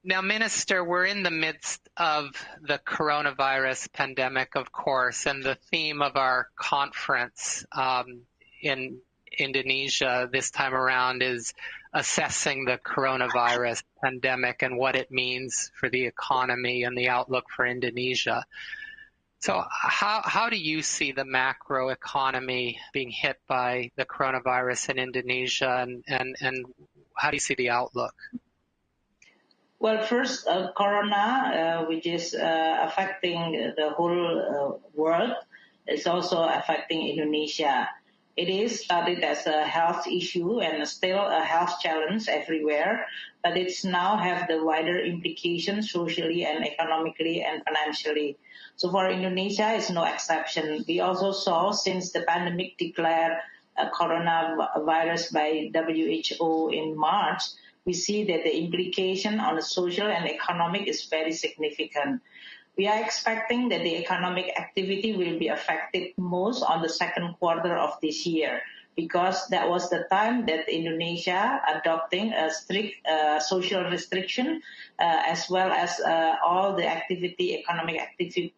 Now, Minister, we're in the midst of the coronavirus pandemic, of course, and the theme of our conference in Indonesia this time around is assessing the coronavirus pandemic and what it means for the economy and the outlook for Indonesia. So how do you see the macro economy being hit by the coronavirus in Indonesia, and how do you see the outlook? Well, first, corona, which is affecting the whole world, is also affecting Indonesia. It is started as a health issue and still a health challenge everywhere, but it's now have the wider implications socially and economically and financially. So for Indonesia, it's no exception. We also saw since the pandemic declared coronavirus by WHO in March, we see that the implication on the social and economic is very significant. We are expecting that the economic activity will be affected most on the second quarter of this year, because that was the time that Indonesia adopting a strict social restriction, as well as all the economic activity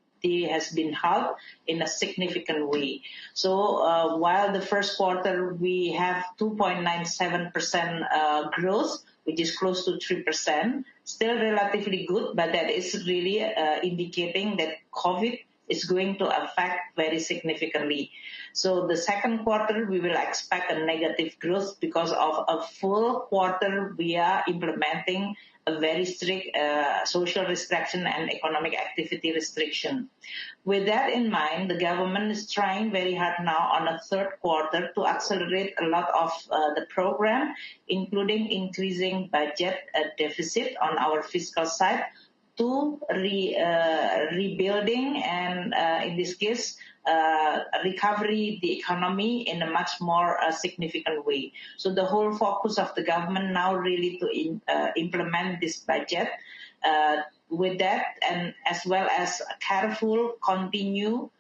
has been halved in a significant way. So while the first quarter we have 2.97% growth, which is close to 3%, still relatively good, but that is really indicating that COVID is going to affect very significantly. So the second quarter, we will expect a negative growth because of a full quarter we are implementing a very strict social restriction and economic activity restriction. With that in mind, the government is trying very hard now on a third quarter to accelerate a lot of the program, including increasing budget deficit on our fiscal side to rebuilding and in this case, recovery the economy in a much more significant way. So the whole focus of the government now really to implement this budget with that, and as well as careful continue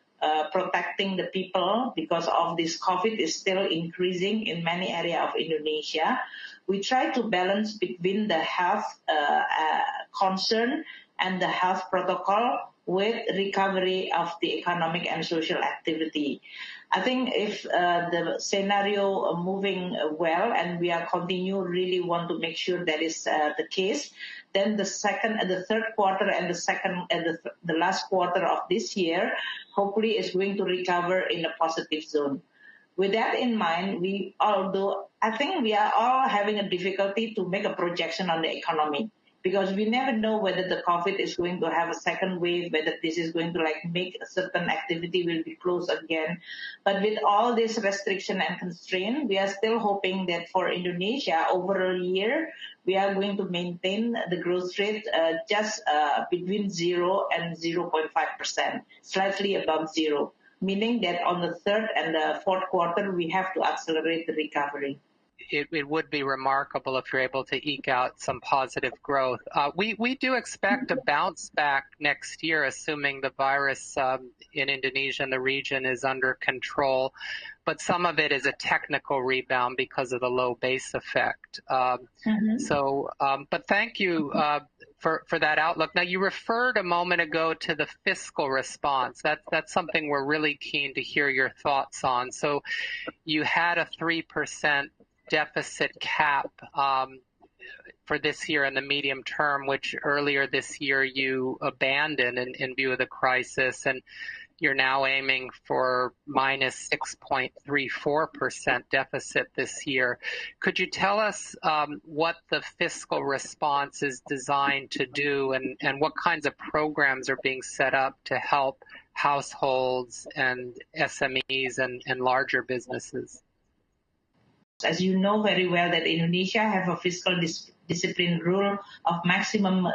protecting the people because of this COVID is still increasing in many areas of Indonesia. We try to balance between the health concern and the health protocol with recovery of the economic and social activity. I think if the scenario moving well and we are really want to make sure that is the case, then the second and the third quarter and the last quarter of this year hopefully is going to recover in a positive zone. With that in mind, although I think we are all having a difficulty to make a projection on the economy, because we never know whether the COVID is going to have a second wave, whether this is going to make a certain activity will be closed again. But with all this restriction and constraint, we are still hoping that for Indonesia over a year, we are going to maintain the growth rate just between 0 and 0.5%, slightly above 0, meaning that on the third and the fourth quarter, we have to accelerate the recovery. It would be remarkable if you're able to eke out some positive growth. We do expect a bounce back next year, assuming the virus in Indonesia and the region is under control. But some of it is a technical rebound because of the low base effect. But thank you for that outlook. Now, you referred a moment ago to the fiscal response. That's something we're really keen to hear your thoughts on. So you had a 3% deficit cap for this year in the medium term, which earlier this year you abandoned in view of the crisis, and you're now aiming for minus 6.34% deficit this year. Could you tell us what the fiscal response is designed to do, and what kinds of programs are being set up to help households and SMEs and larger businesses? As you know very well that Indonesia have a fiscal discipline rule of maximum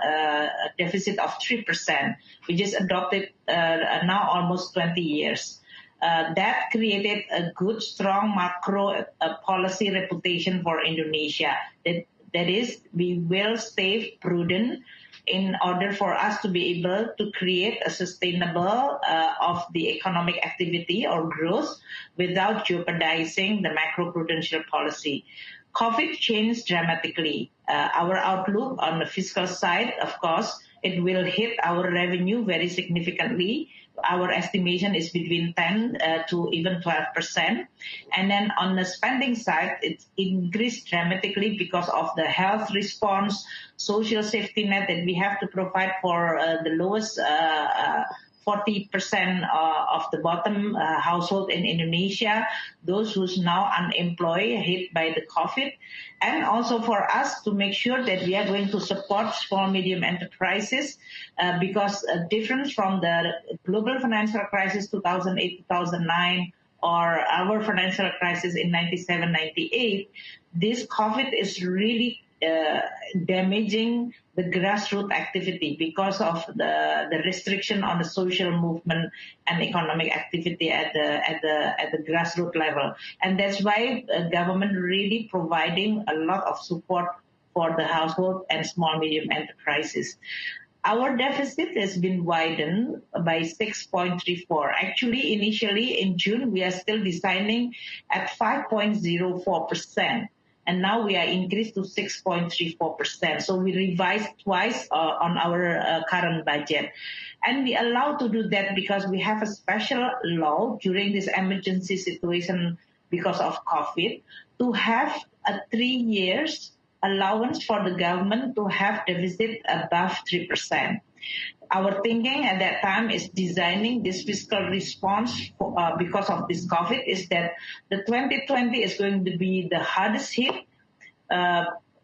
deficit of 3%, which is adopted now almost 20 years. That created a good, strong macro policy reputation for Indonesia. That is, we will stay prudent in order for us to be able to create a sustainable of the economic activity or growth without jeopardizing the macroprudential policy. COVID changed dramatically. Our outlook on the fiscal side, of course, it will hit our revenue very significantly. Our estimation is between 10 to even 12%. And then on the spending side, it increased dramatically because of the health response, social safety net that we have to provide for the lowest 40% of the bottom household in Indonesia, those who's now unemployed, hit by the COVID, and also for us to make sure that we are going to support small, medium enterprises because different from the global financial crisis 2008, 2009, or our financial crisis in 97, 98, this COVID is really damaging the grassroots activity because of the restriction on the social movement and economic activity at the grassroots level. And that's why government really providing a lot of support for the household and small medium enterprises. Our deficit has been widened by 6.34. Actually, initially in June, we are still designing at 5.04%. And now we are increased to 6.34%. So we revised twice on our current budget. And we allow to do that because we have a special law during this emergency situation because of COVID to have a 3 years allowance for the government to have deficit above 3%. Our thinking at that time is designing this fiscal response because of this COVID is that the 2020 is going to be the hardest hit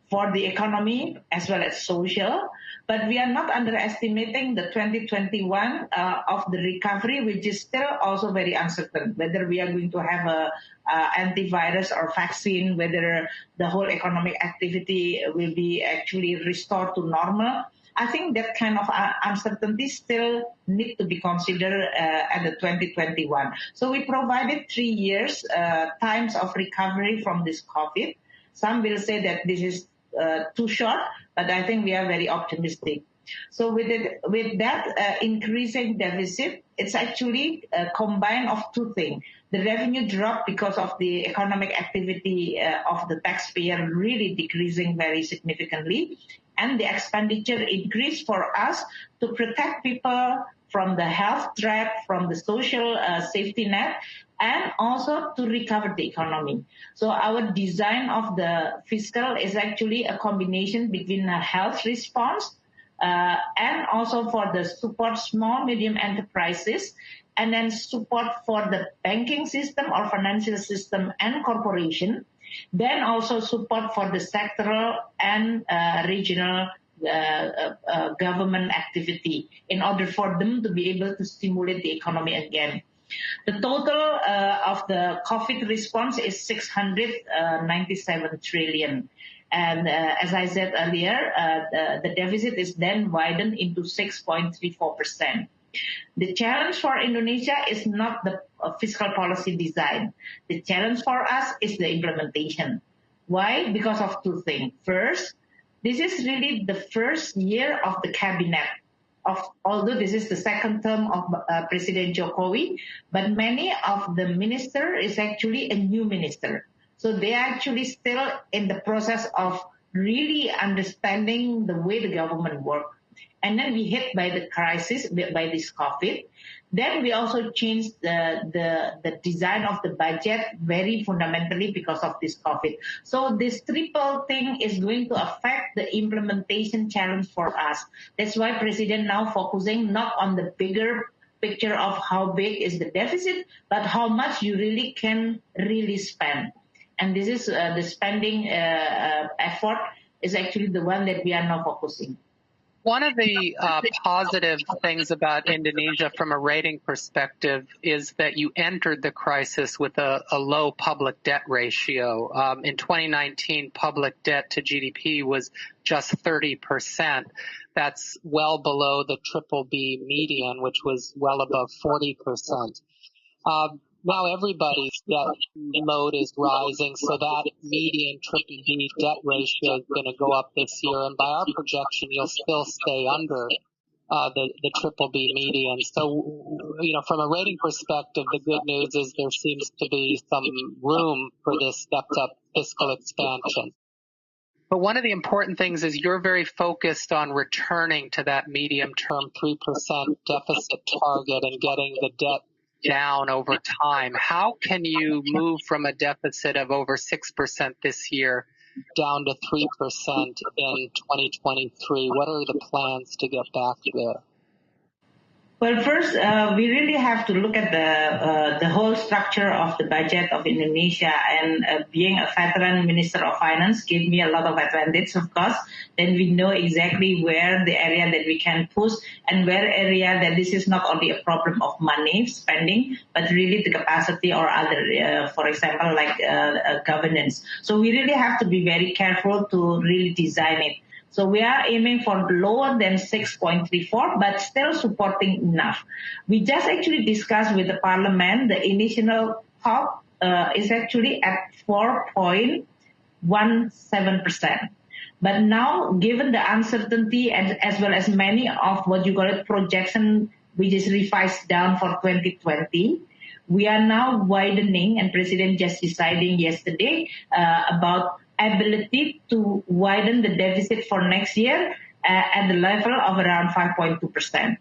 for the economy as well as social. But we are not underestimating the 2021 of the recovery, which is still also very uncertain, whether we are going to have a antivirus or vaccine, whether the whole economic activity will be actually restored to normal. I think that kind of uncertainty still need to be considered at the 2021. So we provided 3 years times of recovery from this COVID. Some will say that this is too short, but I think we are very optimistic. So with that increasing deficit, it's actually a combine of two things. The revenue dropped because of the economic activity of the taxpayer really decreasing very significantly, and the expenditure increased for us to protect people from the health threat, from the social safety net, and also to recover the economy. So our design of the fiscal is actually a combination between a health response and also for the support small, medium enterprises, and then support for the banking system or financial system and corporation, then also support for the sectoral and regional government activity in order for them to be able to stimulate the economy again. The total of the COVID response is 697 trillion. And as I said earlier, the deficit is then widened into 6.34%. The challenge for Indonesia is not the fiscal policy design. The challenge for us is the implementation. Why? Because of two things. First, this is really the first year of the cabinet. Although this is the second term of President Jokowi, but many of the minister is actually a new minister. So they are actually still in the process of really understanding the way the government works. And then we hit by the crisis, by this COVID. Then we also changed the design of the budget very fundamentally because of this COVID. So this triple thing is going to affect the implementation challenge for us. That's why President now focusing not on the bigger picture of how big is the deficit, but how much you really can really spend. And this is the spending effort is actually the one that we are now focusing. One of the positive things about Indonesia from a rating perspective is that you entered the crisis with a low public debt ratio. In 2019, public debt to GDP was just 30%. That's well below the BBB median, which was well above 40%. Now everybody's debt load is rising, so that median BBB debt ratio is going to go up this year, and by our projection, you'll still stay under the BBB median. So, from a rating perspective, the good news is there seems to be some room for this stepped-up fiscal expansion. But one of the important things is you're very focused on returning to that medium-term 3% deficit target and getting the debt down over time. How can you move from a deficit of over 6% this year down to 3% in 2023? What are the plans to get back there? Well, first, we really have to look at the whole structure of the budget of Indonesia. And being a veteran Minister of Finance gave me a lot of advantage, of course. Then we know exactly where the area that we can push and where area that this is not only a problem of money spending, but really the capacity or other, for example, like governance. So we really have to be very careful to really design it. So we are aiming for lower than 6.34, but still supporting enough. We just actually discussed with the parliament, the initial top is actually at 4.17%. But now, given the uncertainty and as well as many of what you call it projection, which is revised down for 2020, we are now widening, and President just deciding yesterday about ability to widen the deficit for next year at the level of around 5.2%.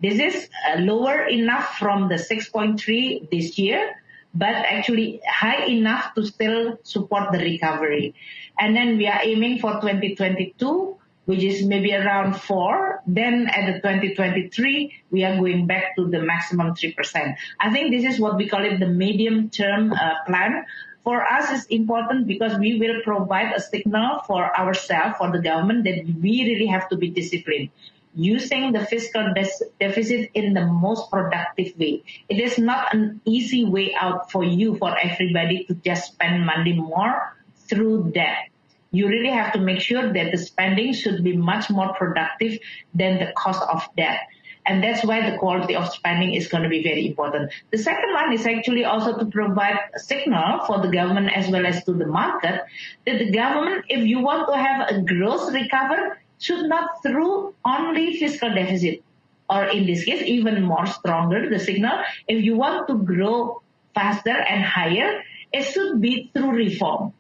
This is lower enough from the 6.3 this year, but actually high enough to still support the recovery. And then we are aiming for 2022, which is maybe around 4. Then at the 2023, we are going back to the maximum 3%. I think this is what we call it the medium-term plan. For us, it's important because we will provide a signal for ourselves, for the government, that we really have to be disciplined, using the fiscal deficit in the most productive way. It is not an easy way out for you, for everybody to just spend money more through debt. You really have to make sure that the spending should be much more productive than the cost of debt. And that's why the quality of spending is going to be very important. The second one is actually also to provide a signal for the government as well as to the market that the government, if you want to have a growth recovery, should not through only fiscal deficit, or in this case, even more stronger, the signal, if you want to grow faster and higher, it should be through reform.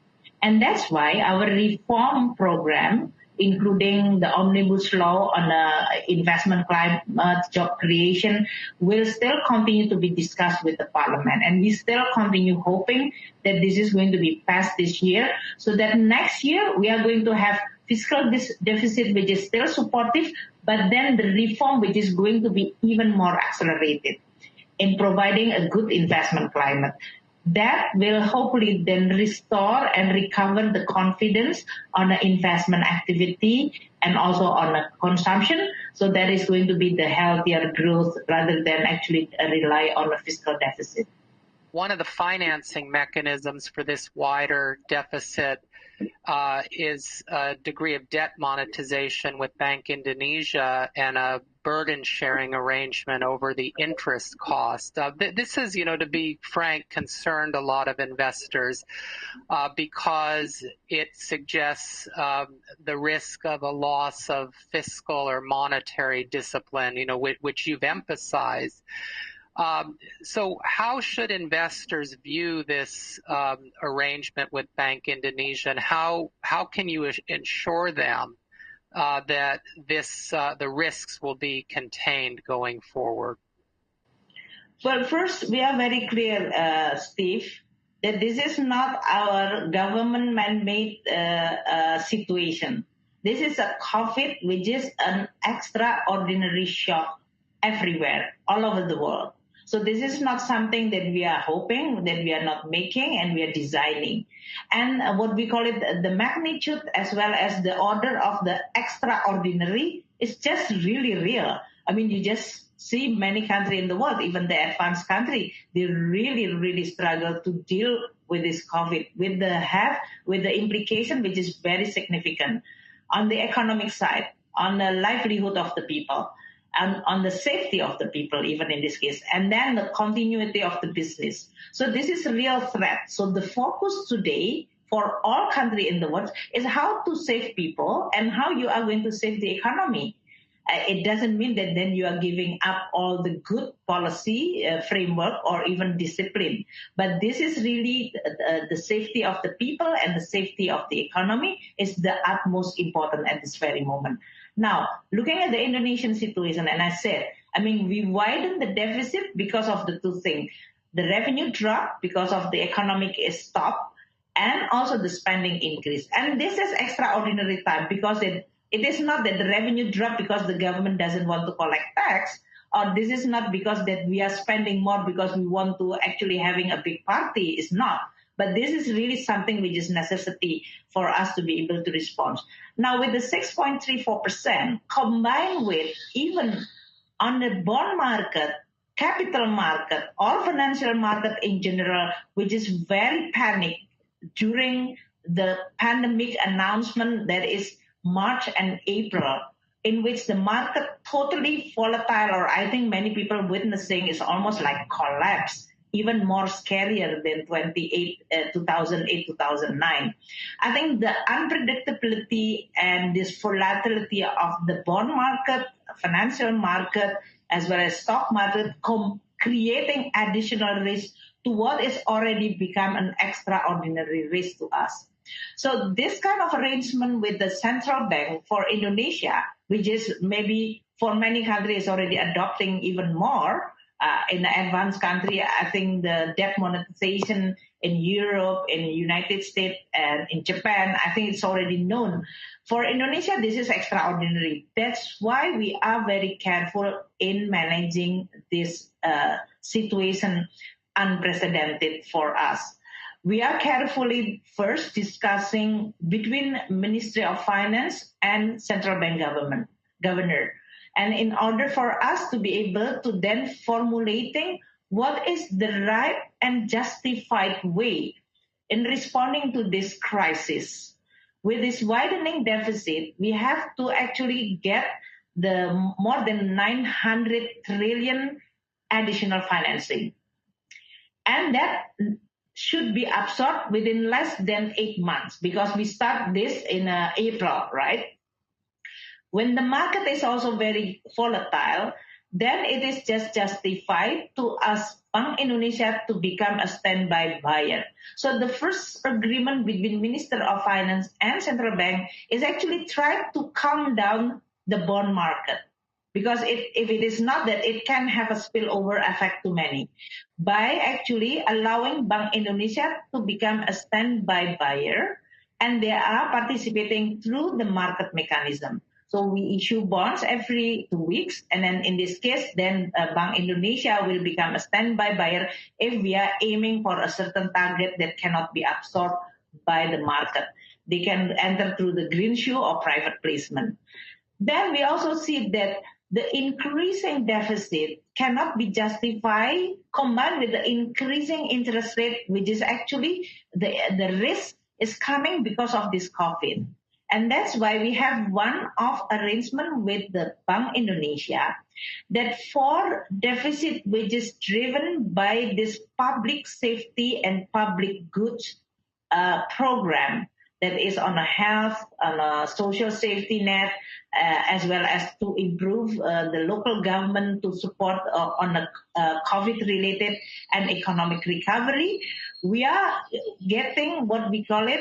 And that's why our reform program, including the omnibus law on investment climate, job creation, will still continue to be discussed with the parliament. And we still continue hoping that this is going to be passed this year, so that next year we are going to have fiscal deficit which is still supportive, but then the reform which is going to be even more accelerated in providing a good investment climate. That will hopefully then restore and recover the confidence on the investment activity and also on the consumption. So that is going to be the healthier growth rather than actually rely on a fiscal deficit. One of the financing mechanisms for this wider deficit is a degree of debt monetization with Bank Indonesia and a burden sharing arrangement over the interest cost. This is, to be frank, concerned a lot of investors because it suggests the risk of a loss of fiscal or monetary discipline, which you've emphasized. So how should investors view this arrangement with Bank Indonesia, and how can you ensure them that the risks will be contained going forward? Well, first, we are very clear, Steve, that this is not our government man-made situation. This is a COVID, which is an extraordinary shock everywhere, all over the world. So this is not something that we are hoping, that we are not making, and we are designing. And what we call it, the magnitude as well as the order of the extraordinary is just really real. I mean, you just see many countries in the world, even the advanced country, they really, really struggle to deal with this COVID, with the implication which is very significant on the economic side, on the livelihood of the people, and on the safety of the people, even in this case, and then the continuity of the business. So this is a real threat. So the focus today for all countries in the world is how to save people and how you are going to save the economy. it doesn't mean that then you are giving up all the good policy framework or even discipline. But this is really the safety of the people and the safety of the economy is the utmost important at this very moment. Now, looking at the Indonesian situation, and I said, we widened the deficit because of the two things. The revenue dropped because of the economic is stopped, and also the spending increase. And this is extraordinary time because it is not that the revenue dropped because the government doesn't want to collect tax, or this is not because that we are spending more because we want to actually having a big party. It's not. But this is really something which is necessity for us to be able to respond. Now, with the 6.34% combined with even on the bond market, capital market, or financial market in general, which is very panicked during the pandemic announcement that is March and April, in which the market totally volatile, or I think many people witnessing is almost like collapse, even more scarier than 2008, 2009. I think the unpredictability and this volatility of the bond market, financial market, as well as stock market, creating additional risk to what is already become an extraordinary risk to us. So this kind of arrangement with the central bank for Indonesia, which is maybe for many countries already adopting even more, in the advanced country, I think the debt monetization in Europe, in the United States, and in Japan, I think it's already known. For Indonesia, this is extraordinary. That's why we are very careful in managing this situation, unprecedented for us. We are carefully first discussing between Ministry of Finance and Central Bank governor. And in order for us to be able to then formulating what is the right and justified way in responding to this crisis. With this widening deficit, we have to actually get the more than 900 trillion additional financing. And that should be absorbed within less than 8 months because we start this in April, right? When the market is also very volatile, then it is just justified to ask Bank Indonesia to become a standby buyer. So the first agreement between Minister of Finance and Central Bank is actually try to calm down the bond market. Because if it is not that, it can have a spillover effect to many. By actually allowing Bank Indonesia to become a standby buyer, and they are participating through the market mechanism. So we issue bonds every 2 weeks, and then in this case, then Bank Indonesia will become a standby buyer if we are aiming for a certain target that cannot be absorbed by the market. They can enter through the green shoe or private placement. Then we also see that the increasing deficit cannot be justified combined with the increasing interest rate, which is actually the risk is coming because of this COVID. And that's why we have one-off arrangement with the Bank Indonesia that for deficit which is driven by this public safety and public goods program that is on a health, on a social safety net, as well as to improve the local government to support on a COVID-related and economic recovery. We are getting what we call it,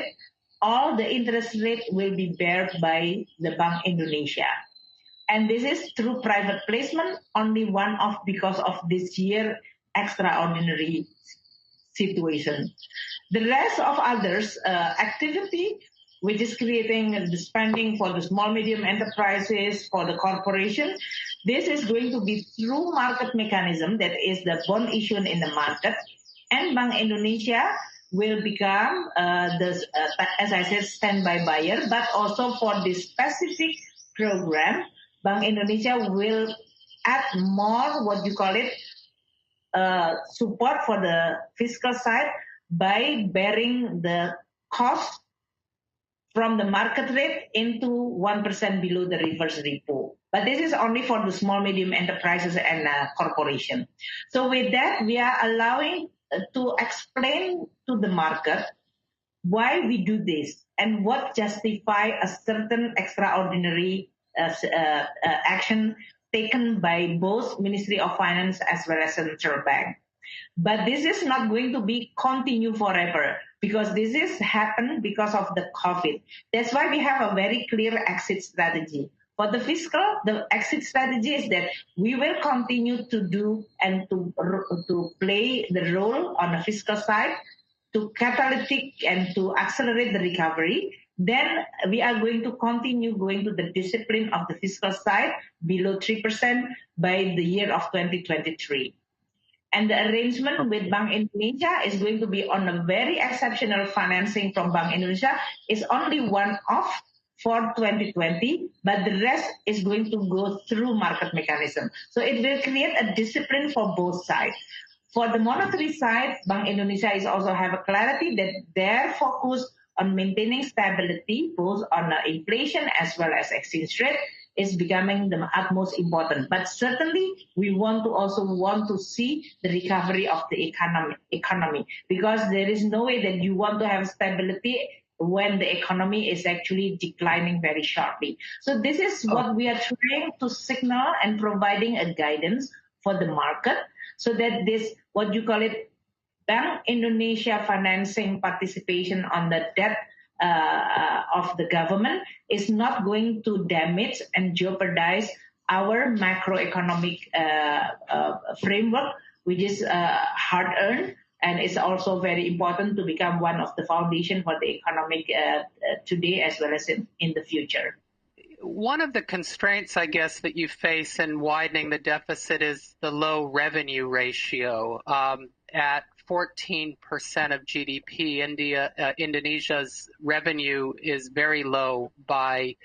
all the interest rate will be borne by the Bank Indonesia. And this is through private placement, only one-off because of this year extraordinary situation. The rest of others activity, which is creating the spending for the small, medium enterprises, for the corporation, this is going to be through market mechanism, that is the bond issuance in the market, and Bank Indonesia will become, as I said, standby buyer, but also for this specific program, Bank Indonesia will add more, what you call it, support for the fiscal side by bearing the cost from the market rate into 1% below the reverse repo. But this is only for the small, medium enterprises and corporation. So with that, we are allowing to explain to the market why we do this and what justify a certain extraordinary action taken by both Ministry of Finance as well as Central Bank. But this is not going to be continue forever because this is happened because of the COVID. That's why we have a very clear exit strategy. For the fiscal, the exit strategy is that we will continue to do and to play the role on the fiscal side to catalytic and to accelerate the recovery. Then we are going to continue going to the discipline of the fiscal side below 3% by the year of 2023. And the arrangement with Bank Indonesia is going to be on a very exceptional financing from Bank Indonesia. It's only one-off for 2020, but the rest is going to go through market mechanism. So it will create a discipline for both sides. For the monetary side, Bank Indonesia is also have a clarity that their focus on maintaining stability, both on inflation as well as exchange rate, is becoming the utmost important. But certainly, we want to see the recovery of the economy, because there is no way that you want to have stability when the economy is actually declining very sharply. So this is what we are trying to signal and providing a guidance for the market, so that this, what you call it, Bank Indonesia financing participation on the debt of the government is not going to damage and jeopardize our macroeconomic framework, which is hard-earned, and it's also very important to become one of the foundation for the economic today as well as in the future. One of the constraints, I guess, that you face in widening the deficit is the low revenue ratio. At 14% of GDP, Indonesia's revenue is very low by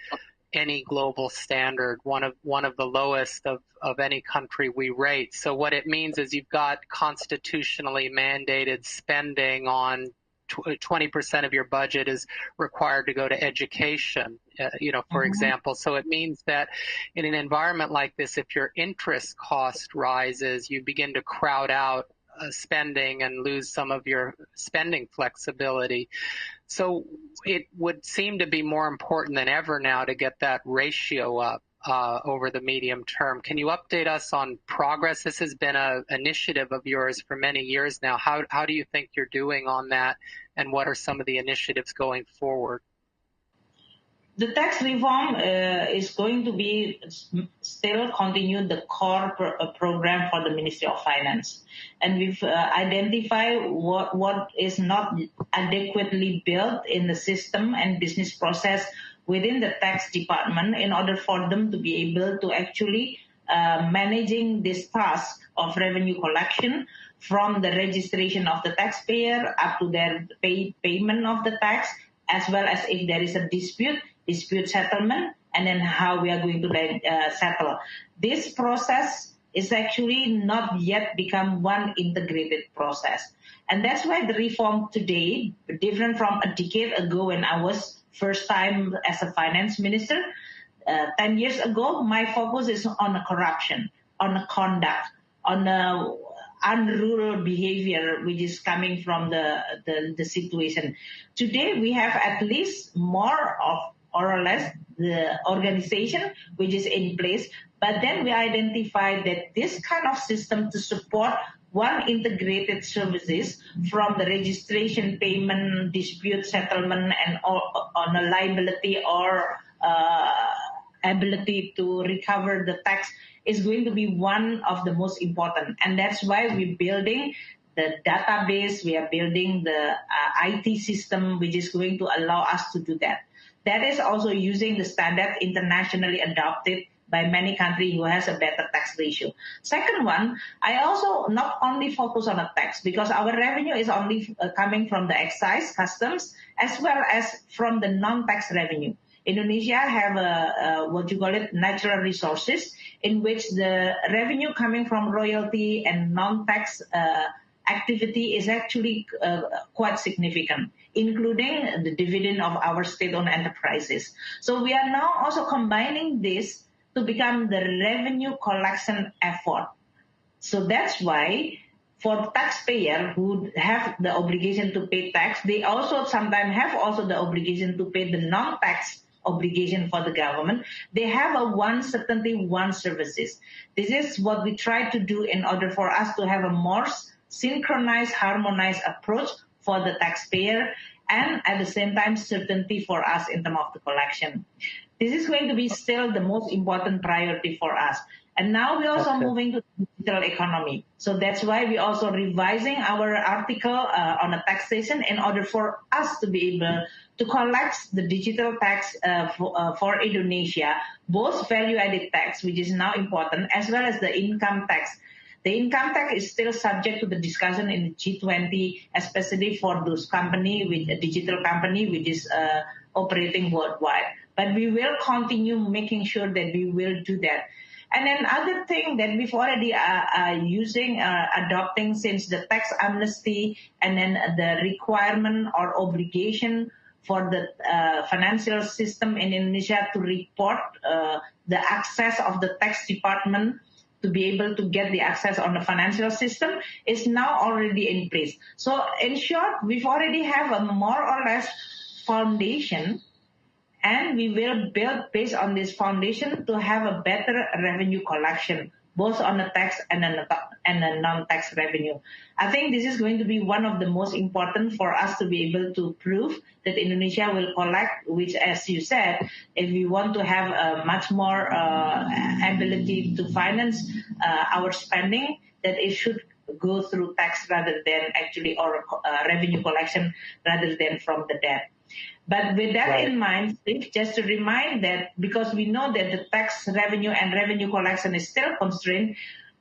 any global standard, one of the lowest of any country we rate. So what it means is you've got constitutionally mandated spending on 20% of your budget is required to go to education, for example. So it means that in an environment like this, if your interest cost rises, you begin to crowd out spending and lose some of your spending flexibility. So it would seem to be more important than ever now to get that ratio up over the medium term. Can you update us on progress? This has been an initiative of yours for many years now. How do you think you're doing on that, and what are some of the initiatives going forward? The tax reform is going to be still continue the core program for the Ministry of Finance. And we've identified what is not adequately built in the system and business process within the tax department in order for them to be able to actually managing this task of revenue collection from the registration of the taxpayer up to their payment of the tax, as well as if there is a dispute settlement, and then how we are going to settle. This process is actually not yet become one integrated process. And that's why the reform today, different from a decade ago when I was first time as a finance minister, 10 years ago, my focus is on corruption, on conduct, on unruly behavior, which is coming from the situation. Today, we have at least more of or less the organization which is in place, but then we identify that this kind of system to support one integrated services from the registration, payment, dispute settlement, and on a liability or ability to recover the tax is going to be one of the most important. And that's why we're building the database, we are building the IT system, which is going to allow us to do that. That is also using the standard internationally adopted by many countries who has a better tax ratio. Second one, I also not only focus on the tax, because our revenue is only coming from the excise, customs, as well as from the non-tax revenue. Indonesia have what you call it natural resources, in which the revenue coming from royalty and non-tax activity is actually quite significant, including the dividend of our state-owned enterprises. So we are now also combining this to become the revenue collection effort. So that's why for taxpayer who have the obligation to pay tax, they also sometimes have also the obligation to pay the non-tax obligation for the government. They have a one certainty, one services. This is what we try to do in order for us to have a more synchronized, harmonized approach for the taxpayer, and at the same time certainty for us in terms of the collection. This is going to be still the most important priority for us. And now we're also moving to digital economy. So that's why we're also revising our article on a taxation in order for us to be able to collect the digital tax for Indonesia, both value-added tax, which is now important, as well as the income tax. The income tax is still subject to the discussion in the G20, especially for those company with a digital company which is operating worldwide. But we will continue making sure that we will do that. And then other thing that we've already adopting since the tax amnesty and then the requirement or obligation for the financial system in Indonesia to report the access of the tax department to be able to get the access on the financial system is now already in place. So in short, we've already have a more or less foundation, and we will build based on this foundation to have a better revenue collection, both on the tax and the non-tax revenue. I think this is going to be one of the most important for us to be able to prove that Indonesia will collect, which, as you said, if we want to have a much more ability to finance our spending, that it should go through tax rather than actually or revenue collection rather than from the debt. But with that in mind, just to remind that because we know that the tax revenue and revenue collection is still constrained,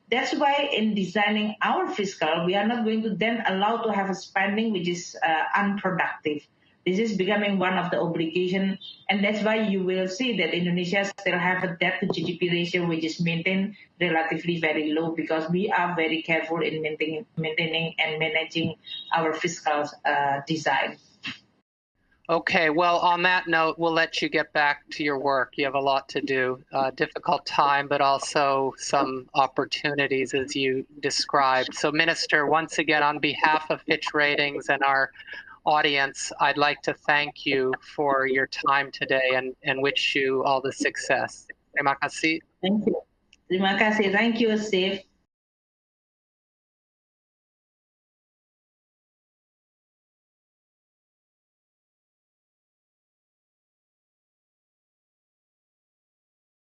that's why in designing our fiscal, we are not going to then allow to have a spending which is unproductive. This is becoming one of the obligations, and that's why you will see that Indonesia still have a debt to GDP ratio which is maintained relatively very low because we are very careful in maintaining and managing our fiscal design. Okay, well, on that note, we'll let you get back to your work. You have a lot to do. Difficult time, but also some opportunities as you described. So, Minister, once again, on behalf of Fitch Ratings and our audience, I'd like to thank you for your time today and wish you all the success. Terima kasih. Thank you. Terima kasih. Thank you, Steve.